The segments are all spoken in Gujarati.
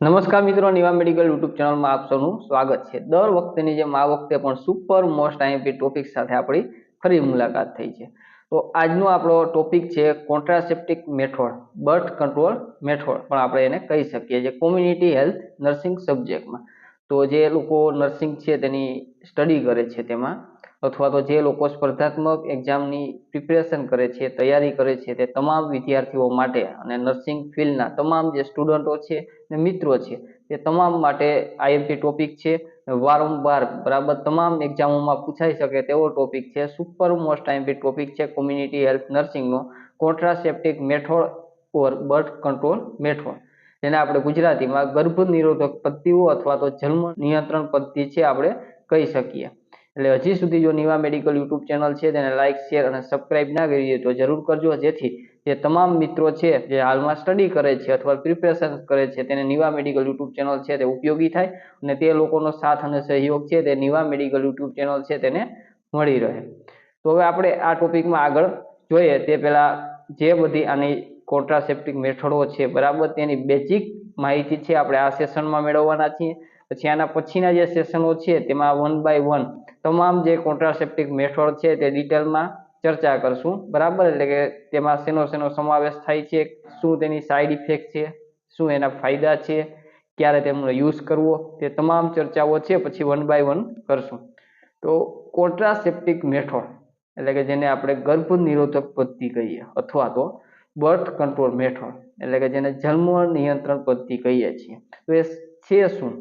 નમસ્કાર મિત્રો, નિવા મેડિકલ યુટ્યુબ ચેનલમાં આપ સૌનું સ્વાગત છે। દર વખતેની જેમ આ વખતે પણ સુપર મોસ્ટ આઈએમપી ટોપિક સાથે આપણી ફરી મુલાકાત થઈ છે। તો આજનો આપણો ટોપિક છે કોન્ટ્રાસેપ્ટિક મેથડ, બર્થ કંટ્રોલ મેથડ પણ આપણે એને કહી શકીએ છીએ કોમ્યુનિટી હેલ્થ નર્સિંગ સબ્જેક્ટમાં। તો જે લોકો નર્સિંગ છે તેની સ્ટડી કરે છે તેમાં, અથવા તો જે લોકો સ્પર્ધાત્મક એક્ઝામની પ્રિપેરેશન કરે છે, તૈયારી કરે છે, તે તમામ વિદ્યાર્થીઓ માટે અને નર્સિંગ ફિલ્ડના તમામ જે સ્ટુડન્ટો છે ને મિત્રો છે તે તમામ માટે આઈએમપી ટોપિક છે। વારંવાર બરાબર તમામ એક્ઝામોમાં પૂછાઈ શકે તેવો ટોપિક છે, સુપર મોસ્ટ આઈએમપી ટોપિક છે કોમ્યુનિટી હેલ્થ નર્સિંગનો કોન્ટ્રાસેપ્ટિક મેથડ ઓર બર્થ કંટ્રોલ મેથડ, જેને આપણે ગુજરાતીમાં ગર્ભ નિરોધક પદ્ધતિઓ અથવા તો જન્મ નિયંત્રણ પદ્ધતિ છે આપણે કહી શકીએ। એટલે હજી સુધી જો નિવા મેડિકલ યુટ્યુબ ચેનલ છે તેને લાઇક, શેર અને સબસ્ક્રાઇબ ના કરી હોય તો જરૂર કરજો, જેથી જે તમામ મિત્રો છે જે હાલમાં સ્ટડી કરે છે અથવા પ્રિપેરેશન કરે છે તેને નિવા મેડિકલ યુટ્યુબ ચેનલ છે તે ઉપયોગી થાય અને તે લોકોનો સાથ અને સહયોગ છે તે નિવા મેડિકલ યુટ્યુબ ચેનલ છે તેને મળી રહે। તો હવે આપણે આ ટોપિકમાં આગળ જોઈએ તે પહેલા જે બધી આની કોન્ટ્રાસેપ્ટિક મેથડો છે બરાબર તેની બેઝિક માહિતી છે આપણે આ સેશનમાં મેળવવાના છીએ। પછી આના પછીના જે સેશનો છે તેમાં 1 બાય 1 તમામ જે કોન્ટ્રાસેપ્ટિક મેથડ છે તે ડિટેલમાં ચર્ચા કરશું બરાબર। એટલે કે તેમાં શેનો સમાવેશ થાય છે, શું તેની સાઈડ ઇફેક્ટ છે, શું એના ફાયદા છે, ક્યારે તેમનો યુઝ કરવો, તે તમામ ચર્ચાઓ છે પછી 1 બાય 1 કરશું। તો કોન્ટ્રાસેપ્ટિક મેથડ એટલે કે જેને આપણે ગર્ભ નિરોધક પદ્ધતિ કહીએ અથવા તો બર્થ કંટ્રોલ મેથડ એટલે કે જેને જન્મ નિયંત્રણ પદ્ધતિ કહીએ છીએ, તો એ છે શું?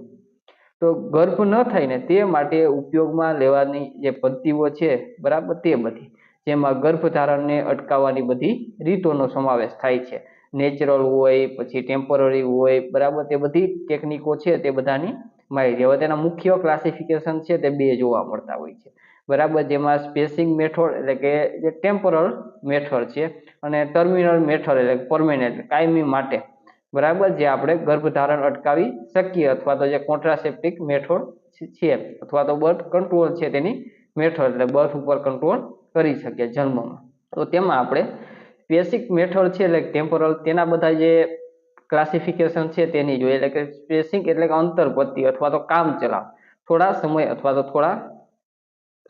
તો ગર્ભ ન થાય ને તે માટે ઉપયોગમાં લેવાની જે પદ્ધતિઓ છે બરાબર તે બધી, જેમાં ગર્ભધારણને અટકાવવાની બધી રીતોનો સમાવેશ થાય છે। નેચરલ હોય, પછી ટેમ્પરરી હોય બરાબર, તે બધી ટેકનિકો છે તે બધાની માહિતી। હવે તેના મુખ્ય ક્લાસિફિકેશન છે તે બે જોવા મળતા હોય છે બરાબર, જેમાં સ્પેસિંગ મેથડ એટલે કે જે ટેમ્પરલ મેથડ છે અને ટર્મિનલ મેથડ એટલે પરમેનન્ટ કાયમી માટે બરાબર, જે આપણે ગર્ભધારણ અટકાવી શકીએ અથવા તો જે કોન્ટ્રાસેપ્ટિક મેથડ છે અથવા તો બર્થ કંટ્રોલ છે તેની મેથડ એટલે બર્થ ઉપર કંટ્રોલ કરી શકીએ જન્મમાં। તો તેમાં આપણે બેસિક મેથડ છે એટલે ટેમ્પરલ, તેના બધા જે ક્લાસિફિકેશન છે તેની જોઈએ। એટલે કે સ્પેસિંગ એટલે કે અંતર પદ્ધતિ અથવા તો કામ ચલાવ, થોડા સમય અથવા તો થોડા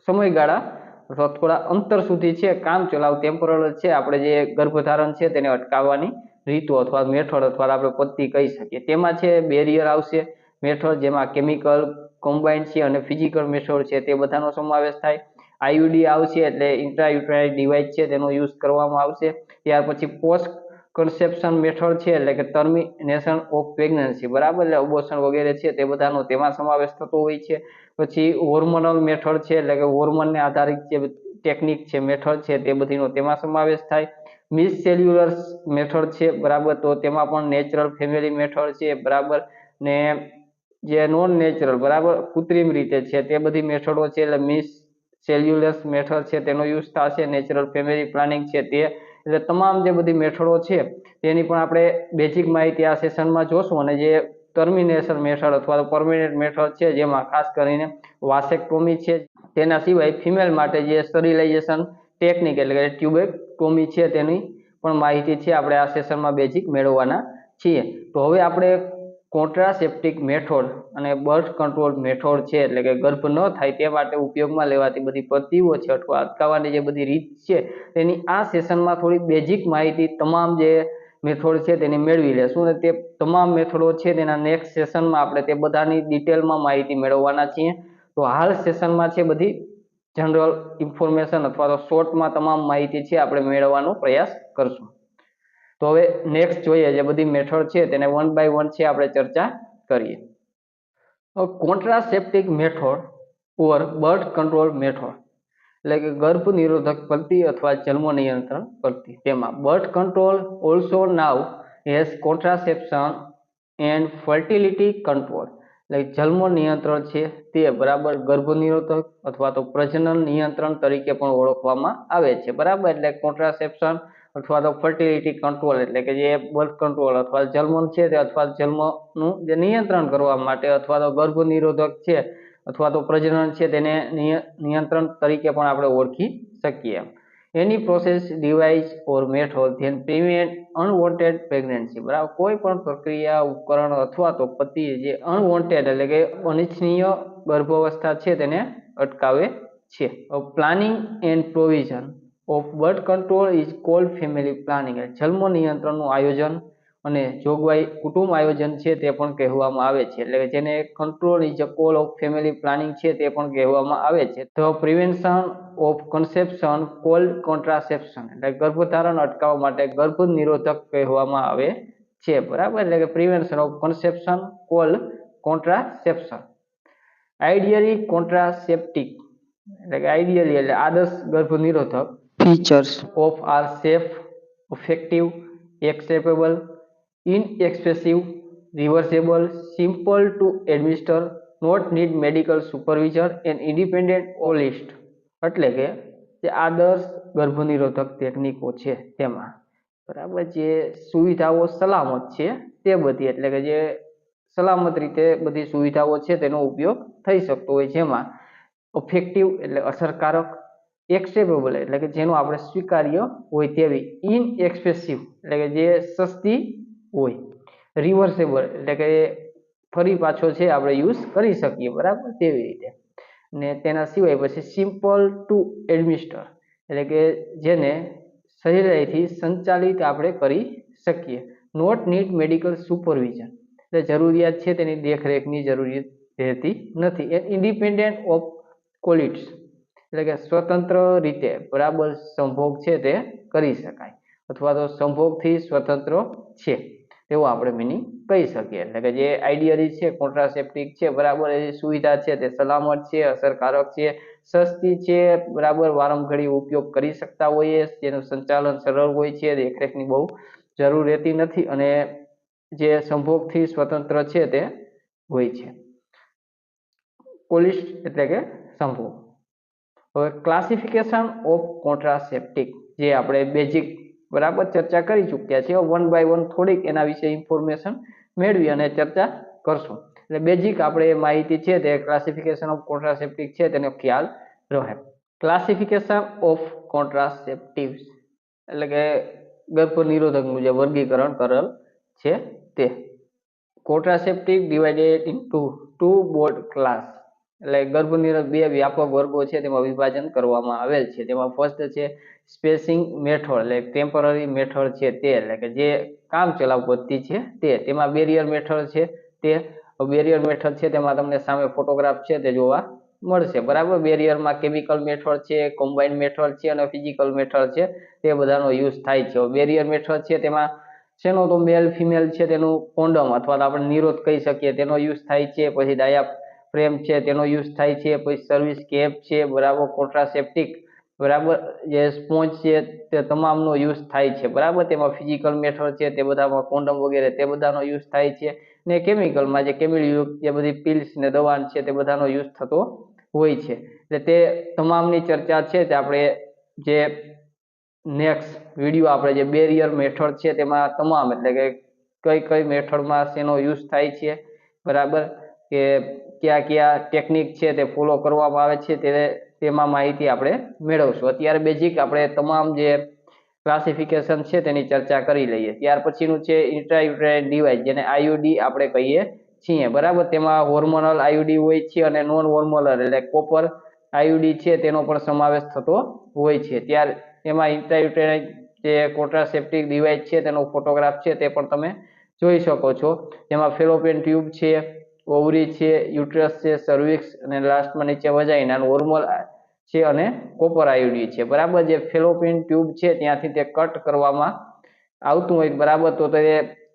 સમયગાળા અથવા થોડા અંતર સુધી છે કામ ચલાવ ટેમ્પરલ છે આપણે જે ગર્ભધારણ છે તેને અટકાવવાની રીતો અથવા મેથડ અથવા આપણે પદ્ધતિ કહી શકીએ। તેમાં છે બેરિયર આવશે મેથડ, જેમાં કેમિકલ કોમ્બાઇન્ડ છે અને ફિઝિકલ મેથડ છે તે બધાનો સમાવેશ થાય। આઈયુડી આવશે એટલે ઇન્ટ્રાયુટ્રાઇન ડિવાઇસ છે તેનો યુઝ કરવામાં આવશે। ત્યાર પછી પોસ્ટ કન્સેપ્શન મેથડ છે એટલે કે ટર્મિનેશન ઓફ પ્રેગ્નન્સી બરાબર, એટલે અબોર્શન વગેરે છે તે બધાનો તેમાં સમાવેશ થતો હોય છે। પછી હોર્મોનલ મેથડ છે એટલે કે હોર્મોનને આધારિત જે ટેકનિક છે મેથડ છે તે બધીનો તેમાં સમાવેશ થાય। મિસ સેલ્યુલર મેથડ છે બરાબર, તો તેમાં પણ નેચરલ ફેમિલી મેથડ છે બરાબર, ને જે નોન નેચરલ બરાબર કૃત્રિમ રીતે છે તે બધી મેથડો છે એટલે મિસ સેલ્યુલર મેથડ છે તેનો યુઝ થશે। નેચરલ ફેમિલી પ્લાનિંગ છે તે, એટલે તમામ જે બધી મેથડો છે તેની પણ આપણે બેઝિક માહિતી આ સેશનમાં જોશું। અને જે ટર્મિનેશન મેથડ અથવા તો પરમેનન્ટ મેથડ છે જેમાં ખાસ કરીને વાસેક્ટોમી છે, તેના સિવાય ફિમેલ માટે જે સ્ટરીલાઇઝેશન ટેકનિક એટલે કે ટ્યુબેક્ટોમી છે તેની પણ માહિતી છે આપણે આ સેશનમાં બેઝિક મેળવવાના છીએ। તો હવે આપણે કોન્ટ્રાસેપ્ટિક મેથડ અને બર્થ કંટ્રોલ મેથડ છે એટલે કે ગર્ભ ન થાય તે માટે ઉપયોગમાં લેવાતી બધી પદ્ધતિઓ છે અથવા અટકાવવાની જે બધી રીત છે તેની આ સેશનમાં થોડી બેઝિક માહિતી તમામ જે મેથડ છે તેની મેળવી લેશું અને તે તમામ મેથડો છે તેના નેક્સ્ટ સેશનમાં આપણે તે બધાની ડિટેલમાં માહિતી મેળવવાના છીએ। તો હાલ સેશનમાં છે બધી જનરલ ઇન્ફોર્મેશન અથવા તો શોર્ટમાં તમામ માહિતી છે આપણે મેળવવાનો પ્રયાસ કરશું। તો હવે નેક્સ્ટ જોઈએ જે બધી મેથડ છે તેને 1 બાય 1 છે આપણે ચર્ચા કરીએ। કોન્ટ્રાસેપ્ટિક મેથડ ઓર બર્થ કંટ્રોલ મેથડ એટલે કે ગર્ભ નિરોધક પદ્ધતિ અથવા જન્મ નિયંત્રણ પદ્ધતિ, તેમાં birth control also known as contraception and fertility control એટલે જન્મ નિયંત્રણ છે તે બરાબર ગર્ભ નિરોધક અથવા તો પ્રજનન નિયંત્રણ તરીકે પણ ઓળખવામાં આવે છે બરાબર। એટલે કોન્ટ્રાસેપ્શન અથવા તો ફર્ટિલિટી કંટ્રોલ એટલે કે જે બર્થ કંટ્રોલ અથવા જન્મ છે તે અથવા જન્મનું જે નિયંત્રણ કરવા માટે અથવા તો ગર્ભ નિરોધક છે અથવા તો પ્રજનન છે તેને નિયંત્રણ તરીકે પણ આપણે ઓળખી શકીએ। એની process device or method then prevent unwanted pregnancy, બરાબર, કોઈ પણ પ્રક્રિયા ઉપકરણ અથવા તો પતિ જે અનવોન્ટેડ એટલે કે અનિચ્છનીય ગર્ભાવસ્થા છે તેને અટકાવે છે. Planning and provision of birth control is called family planning, જન્મ નિયંત્રણનું આયોજન અને જોગવાઈ કુટુંબ આયોજન છે તે પણ કહેવામાં આવે છે. એટલે કે જેને control is a call of family planning છે તે પણ કહેવામાં આવે છે. તો prevention of conception called contraception, એટલે ગર્ભધારણ અટકાવવા માટે ગર્ભ નિરોધક કહેવામાં આવે છે, બરાબર. એટલે કે prevention of conception called contraception. Ideally contraceptive એટલે કે આઈડિયલી એટલે આદર્શ ગર્ભ નિરોધક features of are safe, effective, acceptable, inexpensive, reversible, simple to administer, not need medical supervision and independent ઓલિસ્ટ. એટલે કે જે આદર્શ ગર્ભનિરોધક ટેકનિકો છે તેમાં, બરાબર, જે સુવિધાઓ સલામત છે તે બધી, એટલે કે જે સલામત રીતે બધી સુવિધાઓ છે તેનો ઉપયોગ થઈ શકતો હોય, જેમાં ઇફેક્ટિવ એટલે અસરકારક, એક્સેપ્ટેબલ એટલે કે જેનું આપણે સ્વીકાર્ય હોય તેવી, ઇનએક્સપેન્સિવ એટલે કે જે સસ્તી હોય, રિવર્સેબલ એટલે કે ફરી પાછો છે આપણે યુઝ કરી શકીએ, બરાબર, તેવી રીતે. ને તેના સિવાય પછી સિમ્પલ ટુ એડમિનિસ્ટર એટલે કે જેને સહેલાઈથી સંચાલિત આપણે કરી શકીએ. નોટ નીડ મેડિકલ સુપરવિઝન એટલે જરૂરિયાત છે તેની દેખરેખની જરૂરિયાત રહેતી નથી. ઇન્ડિપેન્ડન્ટ ઓફ કોલિટ્સ એટલે કે સ્વતંત્ર રીતે, બરાબર, સંભોગ છે તે કરી શકાય અથવા તો સંભોગથી સ્વતંત્ર છે તેવું આપણે મિનિંગ કહી શકીએ. એટલે કે જે આઈડિયલી છે કોન્ટ્રાસેપ્ટિક છે, બરાબર, એ સુવિધા છે તે સલામત છે, અસરકારક છે, સસ્તી છે, બરાબર, વારંઘડી ઉપયોગ કરી શકતા હોઈએ, જેનું સંચાલન સરળ હોય છે, દેખરેખની બહુ જરૂર રહેતી નથી અને જે સંભોગથી સ્વતંત્ર છે તે હોય છે. કોલિસ્ટ એટલે કે સંભોગ. હવે ક્લાસિફિકેશન ઓફ કોન્ટ્રાસેપ્ટિક જે આપણે બેઝિક, બરાબર, ચર્ચા કરી ચૂક્યા છે. વન બાય વન થોડીક એના વિશે ઇન્ફોર્મેશન મેળવી અને ચર્ચા કરશું. એટલે બેઝિક આપણે માહિતી છે તે ક્લાસિફિકેશન ઓફ કોન્ટ્રાસેપ્ટિક છે તેનો ખ્યાલ રહે. ક્લાસિફિકેશન ઓફ કોન્ટ્રાસેપ્ટિવ્સ એટલે કે ગર્ભ નિરોધકનું જે વર્ગીકરણ કરેલ છે તે. Contraceptive divided into two broad class એટલે ગર્ભ નિરોધક બે વ્યાપક વર્ગો છે તેમાં વિભાજન કરવામાં આવેલ છે. તેમાં ફર્સ્ટ છે સ્પેસિંગ મેથડ એટલે ટેમ્પરરી મેથડ છે તે, એટલે કે જે કામ ચલાવ પદ્ધતિ છે તે. તેમાં બેરિયર મેથડ છે તે. બેરિયર મેથડ છે તેમાં તમને સામે ફોટોગ્રાફ છે તે જોવા મળશે, બરાબર. બેરિયરમાં કેમિકલ મેથડ છે, કોમ્બાઇન્ડ મેથડ છે અને ફિઝિકલ મેથડ છે તે બધાનો યુઝ થાય છે. બેરિયર મેથડ છે તેમાં શેનો તો મેલ ફિમેલ છે તેનું કોન્ડમ અથવા તો આપણે નિરોધ કહી શકીએ તેનો યુઝ થાય છે. પછી ડાયા ફ્રેમ છે તેનો યુઝ થાય છે. પછી સર્વિસ કેપ છે, બરાબર, કોન્ટ્રાસેપ્ટિક, બરાબર, જે સ્પોન્જ છે તે તમામનો યુઝ થાય છે, બરાબર. તેમાં ફિઝિકલ મેથડ છે તે બધામાં કોન્ડમ વગેરે તે બધાનો યુઝ થાય છે. ને કેમિકલમાં જે કેમિકલ જે બધી પિલ્સ ને દવા છે તે બધાનો યુઝ થતો હોય છે. એટલે તે તમામની ચર્ચા છે તે આપણે જે નેક્સ્ટ વિડીયો આપણે જે બેરિયર મેથડ છે તેમાં તમામ એટલે કે કઈ કઈ મેથડમાં શેનો યુઝ થાય છે, બરાબર, કે કયા કયા ટેકનિક છે તે ફોલો કરવામાં આવે છે તેમાં માહિતી આપણે મેળવશું. અત્યારે બેઝિક આપણે તમામ જે ક્લાસિફિકેશન છે તેની ચર્ચા કરી લઈએ. ત્યાર પછીનું છે ઇન્ટ્રાયુટેરાઇન ડિવાઇસ જેને આઈયુડી આપણે કહીએ છીએ, બરાબર. તેમાં હોર્મોનલ આઈયુડી હોય છે અને નોન હોર્મોનલ એટલે કોપર આઈયુડી છે તેનો પણ સમાવેશ થતો હોય છે. એમાં ઇન્ટ્રાયુટેરાઇન જે કોન્ટ્રાસેપ્ટિક ડિવાઇસ છે તેનો ફોટોગ્રાફ છે તે પણ તમે જોઈ શકો છો. તેમાં ફેલોપિયન ટ્યુબ છે, ઓવરી છે, યુટ્રસ છે, સર્વિક્સ અને લાસ્ટમાં નીચે વજાઇના, હોર્મોન છે અને કોપર આઈયુડી છે, બરાબર. જે ફેલોપિયન ટ્યુબ છે ત્યાંથી તે કટ કરવામાં આવતું હોય, બરાબર, તો તે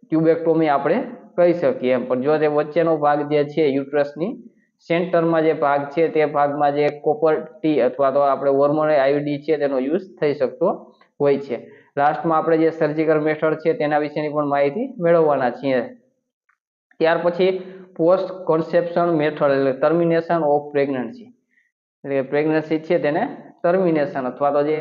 ટ્યુબેક્ટોમી આપણે કહી શકીએ એમ. પણ જો તે વચ્ચેનો ભાગ જે છે યુટ્રસની સેન્ટરમાં જે ભાગ છે તે ભાગમાં જે કોપર ટી અથવા તો આપણે હોર્મોન આઈયુડી છે તેનો યુઝ થઈ શકતો હોય છે. લાસ્ટમાં આપણે જે સર્જિકલ મેથડ છે તેના વિશેની પણ માહિતી મેળવવાના છીએ. ત્યાર પછી પોસ્ટ કન્સેપ્શન મેથડ એટલે ટર્મિનેશન ઓફ પ્રેગ્નન્સી એટલે પ્રેગ્નન્સી છે તેને ટર્મિનેશન અથવા તો જે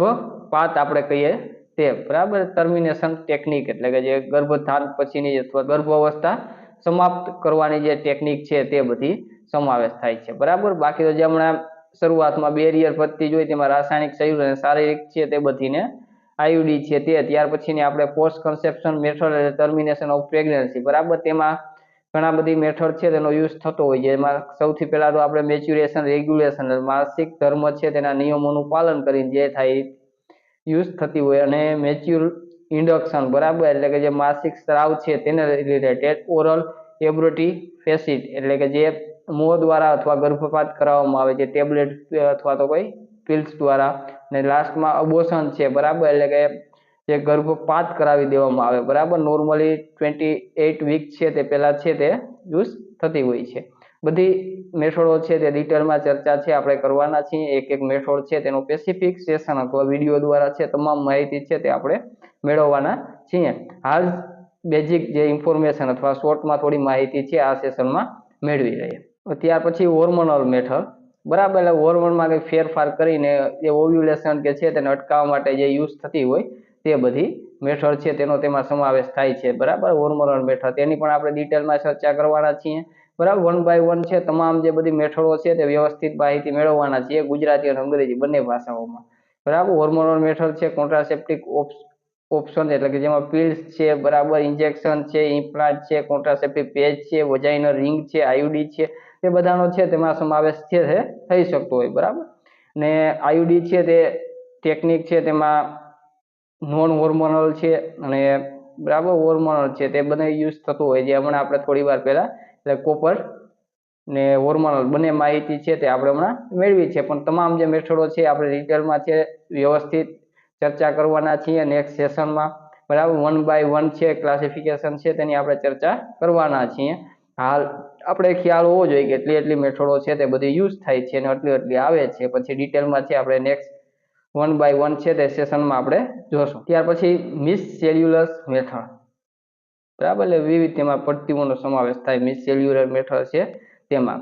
પાત આપણે કહીએ તે, બરાબર. ટર્મિનેશન ટેકનિક એટલે કે જે ગર્ભધાન પછીની અથવા ગર્ભાવસ્થા સમાપ્ત કરવાની જે ટેકનિક છે તે બધી સમાવેશ થાય છે, બરાબર. બાકી તો જે હમણાં શરૂઆતમાં બેરિયર પદ્ધતિ જોઈ, તેમાં રાસાયણિક સંયુક્ત અને શારીરિક છે તે બધીને આઈયુડી છે તે. ત્યાર પછીની આપણે પોસ્ટ કન્સેપ્શન મેથડ એટલે ટર્મિનેશન ઓફ પ્રેગ્નન્સી, બરાબર. તેમાં ઘણા બધી મેથડ છે તેનો યુઝ થતો હોય છે. એમાં સૌથી પહેલા તો આપણે મેચ્યુરેશન રેગ્યુલેશન માસિક ધર્મ છે તેના નિયમોનું પાલન કરીને જે થાય યુઝ થતી હોય, અને મેચ્યુર ઇન્ડક્શન, બરાબર, એટલે કે જે માસિક સ્ત્રાવ છે તેને રિલેટેડ. ઓરલ એબ્રોટી ફેસિટ એટલે કે જે મોં દ્વારા અથવા ગર્ભપાત કરાવવામાં આવે છે ટેબ્લેટ અથવા તો કોઈ પિલ્સ દ્વારા. અને લાસ્ટમાં અબોર્શન છે, બરાબર, એટલે કે જે ગર્ભપાત કરાવી દેવામાં આવે, બરાબર. નોર્મલી 28 વીક છે તે પહેલા છે તે યુઝ થતી હોય છે. બધી મેથડો છે તે ડિટેલમાં ચર્ચા છે આપણે કરવાના છીએ. એક એક મેથડ છે તેનો સ્પેસિફિક સેશન અથવા વિડીયો દ્વારા છે તમામ માહિતી છે તે આપણે મેળવવાના છીએ. હાલ બેઝિક જે ઇન્ફોર્મેશન અથવા શોર્ટમાં થોડી માહિતી છે આ સેશનમાં મેળવી લઈએ. ત્યાર પછી હોર્મોનલ મેથડ, બરાબર, એટલે હોર્મોનમાં કંઈ ફેરફાર કરીને જે ઓવ્યુલેશન કે છે તેને અટકાવવા માટે જે યુઝ થતી હોય તે બધી મેથડ છે તેનો તેમાં સમાવેશ થાય છે, બરાબર. હોર્મોનલ મેથડ તેની પણ આપણે ડિટેલમાં ચર્ચા કરવાના છીએ, બરાબર. 1 બાય 1 છે તમામ જે બધી મેથડો છે તે વ્યવસ્થિત માહિતી મેળવવાના છીએ ગુજરાતી અને અંગ્રેજી બંને ભાષાઓમાં, બરાબર. હોર્મોનલ મેથડ છે કોન્ટ્રાસેપ્ટિક ઓપ્શન એટલે કે જેમાં પિલ્સ છે, બરાબર, ઇન્જેક્શન છે, ઇમ્પ્લાન્ટ છે, કોન્ટ્રાસેપ્ટિવ પેચ છે, વજાઇનલ રિંગ છે, આઈયુડી છે, તે બધાનો છે તેમાં સમાવેશ છે તે થઈ શકતો હોય, બરાબર. ને આઈયુડી છે તે ટેકનિક છે તેમાં નોન હોર્મોનલ છે અને બરાબર હોર્મોનલ છે તે બંને યુઝ થતો હોય છે. હમણાં આપણે થોડી વાર પહેલા એટલે કોપર ને હોર્મોનલ બંને માહિતી છે તે આપણે હમણાં મેળવી છે, પણ તમામ જે મેથડો છે આપણે ડિટેલમાં છે વ્યવસ્થિત ચર્ચા કરવાના છીએ નેક્સ્ટ સેશનમાં, બરાબર. 1 બાય 1 છે ક્લાસિફિકેશન છે તેની આપણે ચર્ચા કરવાના છીએ. હાલ આપણે ખ્યાલ હોવો જોઈએ કે એટલી મેથડો છે તે બધી યુઝ થાય છે અને એટલી આવે છે. પછી ડિટેલમાં છે આપણે નેક્સ્ટ 1 બાય 1 છે તે સેશનમાં આપણે જોશું. ત્યાર પછી મિસ સેલ્યુલર મેથડ, બરાબર, એટલે વિવિધ તેમાં પદ્ધતિઓનો સમાવેશ થાય. મિસ સેલ્યુલર મેથડ છે તેમાં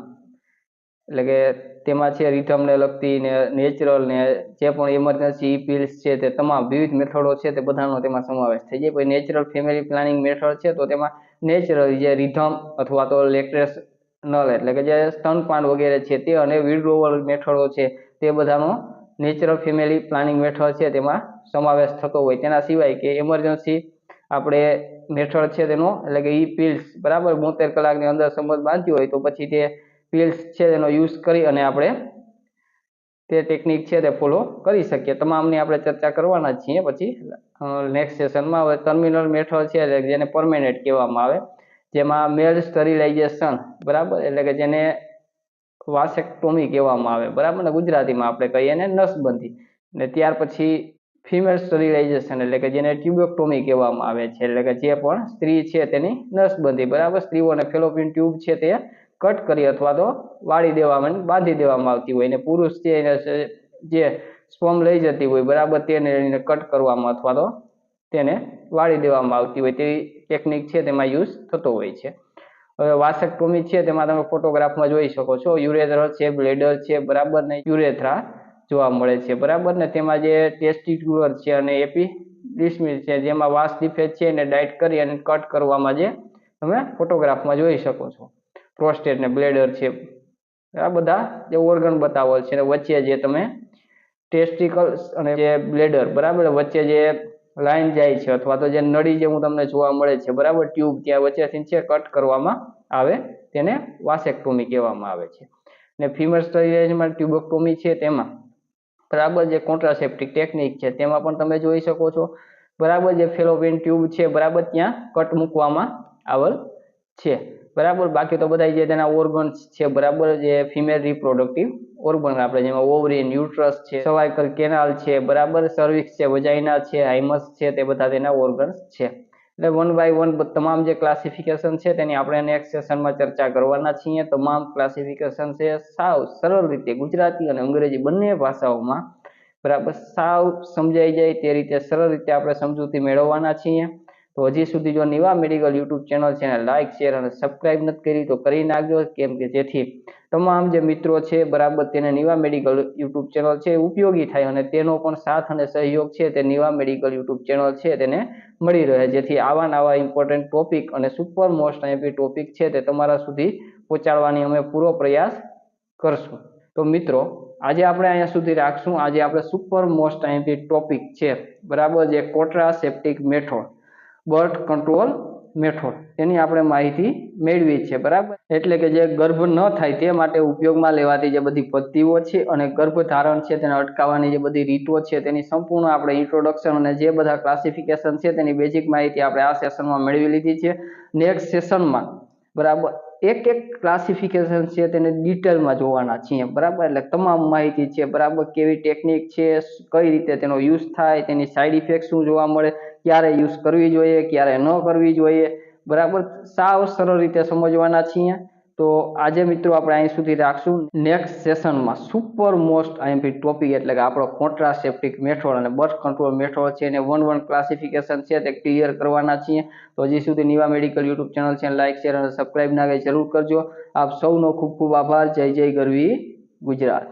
એટલે કે તેમાં છે રિધમને લગતી ને નેચરલ ને જે પણ ઇમરજન્સી પિલ્સ છે તે તમામ વિવિધ મેથડો છે તે બધાનો તેમાં સમાવેશ થઈ જાય. પછી નેચરલ ફેમિલી પ્લાનિંગ મેથડ છે તો તેમાં નેચરલ જે રિધમ અથવા તો લેક્ટેશનલ એટલે કે જે સ્તનપાન વગેરે છે તે, અને વિડ્રોવલ મેથડો છે તે બધાનો નેચરલ ફેમિલી પ્લાનિંગ મેથડ છે તેમાં સમાવેશ થતો હોય. તેના સિવાય કે ઇમરજન્સી આપણે મેથડ છે તેનો એટલે કે ઈ પિલ્સ, બરાબર, 72 કલાકની અંદર સંબંધ બાંધ્યો હોય તો પછી તે પિલ્સ છે તેનો યુઝ કરી અને આપણે તે ટેકનિક છે તે ફોલો કરી શકીએ. તમામની આપણે ચર્ચા કરવાના છીએ પછી નેક્સ્ટ સેશનમાં. હવે ટર્મિનલ મેથડ છે એટલે જેને પરમેનન્ટ કહેવામાં આવે, જેમાં મેલ સ્ટરીલાઇઝેશન, બરાબર, એટલે કે જેને વાસેક્ટોમી કહેવામાં આવે, બરાબર, ને ગુજરાતીમાં આપણે કહીએ ને નસબંધી. ને ત્યાર પછી ફિમેલ સ્ટરીલાઇઝેશન એટલે કે જેને ટ્યુબેક્ટોમી કહેવામાં આવે છે, એટલે કે જે પણ સ્ત્રી છે તેની નસબંધી, બરાબર. સ્ત્રીઓને ફેલોપિયન ટ્યુબ છે તે કટ કરી અથવા તો વાળી દેવામાં બાંધી દેવામાં આવતી હોય, ને પુરુષ છે જે સ્પર્મ લઈ જતી હોય, બરાબર, તેને કટ કરવામાં અથવા તો તેને વાળી દેવામાં આવતી હોય તેવી ટેકનિક છે તેમાં યુઝ થતો હોય છે. હવે વાસેક્ટોમી છે તેમાં તમે ફોટોગ્રાફમાં જોઈ શકો છો યુરેથ્રલ છે, બ્લેડર છે, બરાબર, ને યુરેથ્રા જોવા મળે છે, બરાબર. ને તેમાં જે ટેસ્ટિક્યુલર છે અને એપિડિસ્મિસ છે જેમાં વાસ ડિફેજ છે એને ડાઇટ કરી અને કટ કરવામાં જે તમે ફોટોગ્રાફમાં જોઈ શકો છો. પ્રોસ્ટેટ ને બ્લેડર છે, આ બધા જે ઓર્ગન બતાવેલ છે. વચ્ચે જે તમે ટેસ્ટિકલ અને જે બ્લેડર, બરાબર, વચ્ચે જે લાઈન જાય છે અથવા તો જે નળી જેવું તમને જોવા મળે છે, બરાબર, ટ્યુબ ત્યાં વચ્ચેથી છે કટ કરવામાં આવે તેને વાસેક્ટોમી કહેવામાં આવે છે. ને ફિમેલ સ્ટરીલાઇઝેશનમાં ટ્યુબેક્ટોમી છે તેમાં, બરાબર, જે કોન્ટ્રાસેપ્ટિક ટેકનિક છે તેમાં પણ તમે જોઈ શકો છો, બરાબર, જે ફેલોપિયન ટ્યુબ છે, બરાબર, ત્યાં કટ મૂકવામાં આવેલ છે, બરાબર. બાકી તો બધા જે તેના ઓર્ગન્સ છે, બરાબર, જે ફિમેલ રિપ્રોડક્ટિવ ઓર્ગન આપણે જેમાં ઓવરી, યુટ્રસ છે, સર્વાઇકલ કેનાલ છે, બરાબર, સર્વિક્સ છે, વજાઇના છે, હાઇમસ છે, તે બધા તેના ઓર્ગન્સ છે. એટલે 1 બાય 1 તમામ જે ક્લાસિફિકેશન છે તેની આપણે નેક્સ્ટ સેશનમાં ચર્ચા કરવાના છીએ. તમામ ક્લાસિફિકેશન છે સાવ સરળ રીતે ગુજરાતી અને અંગ્રેજી બંને ભાષાઓમાં, બરાબર, સાવ સમજાઈ જાય તે રીતે સરળ રીતે આપણે સમજૂતી મેળવવાના છીએ. તો હજી સુધી જો નિવા મેડિકલ યુટ્યુબ ચેનલ છે એને લાઇક, શેર અને સબસ્ક્રાઇબ નથી કરી તો કરી નાખજો, કેમ કે જેથી તમામ જે મિત્રો છે, બરાબર, તેને નિવા મેડિકલ યુટ્યુબ ચેનલ છે ઉપયોગી થાય અને તેનો પણ સાથ અને સહયોગ છે તે નિવા મેડિકલ યુટ્યુબ ચેનલ છે તેને મળી રહે, જેથી આવા નવા ઇમ્પોર્ટન્ટ ટોપિક અને સુપર મોસ્ટ આઈએમપી ટોપિક છે તે તમારા સુધી પહોંચાડવાની અમે પૂરો પ્રયાસ કરશું. તો મિત્રો આજે આપણે અહીંયા સુધી રાખશું. આજે આપણે સુપર મોસ્ટ આઈએમપી ટોપિક છે, બરાબર, જે કોન્ટ્રાસેપ્ટિક મેથડ, બર્થ કંટ્રોલ મેથડ, એની આપણે માહિતી મેળવી છે, બરાબર. એટલે કે જે ગર્ભ ન થાય તે માટે ઉપયોગમાં લેવાતી જે બધી પદ્ધતિઓ છે અને ગર્ભધારણ છે તેને અટકાવવાની જે બધી રીતો છે તેની સંપૂર્ણ આપણે ઇન્ટ્રોડક્શન અને જે બધા ક્લાસિફિકેશન છે તેની બેઝિક માહિતી આપણે આ સેશનમાં મેળવી લીધી છે. નેક્સ્ટ સેશનમાં, બરાબર, એક એક ક્લાસિફિકેશન છે તેને ડિટેલમાં જોવાના છીએ, બરાબર. એટલે તમામ માહિતી છે, બરાબર, કેવી ટેકનિક છે, કઈ રીતે તેનો યુઝ થાય, તેની સાઈડ ઇફેક્ટ શું જોવા મળે, ક્યારે યુઝ કરવી જોઈએ, ક્યારે ન કરવી જોઈએ, બરાબર, સાવ સરળ રીતે સમજવાના છીએ. તો આજે મિત્રો આપણે અહીં સુધી રાખશું. નેક્સ્ટ સેશનમાં સુપર મોસ્ટ આઈએમપી ટોપિક એટલે કે આપણો કોન્ટ્રાસેપ્ટિક મેથડ અને બર્થ કંટ્રોલ મેથડ છે એને 1-1 ક્લાસિફિકેશન છે તે ક્લિયર કરવાના છીએ. તો હજી સુધી નિવા મેડિકલ યુટ્યુબ ચેનલ છે લાઈક, શેર અને સબસ્ક્રાઇબ ના કરી જરૂર કરજો. આપ સૌનો ખૂબ ખૂબ આભાર. જય જય ગરવી ગુજરાત.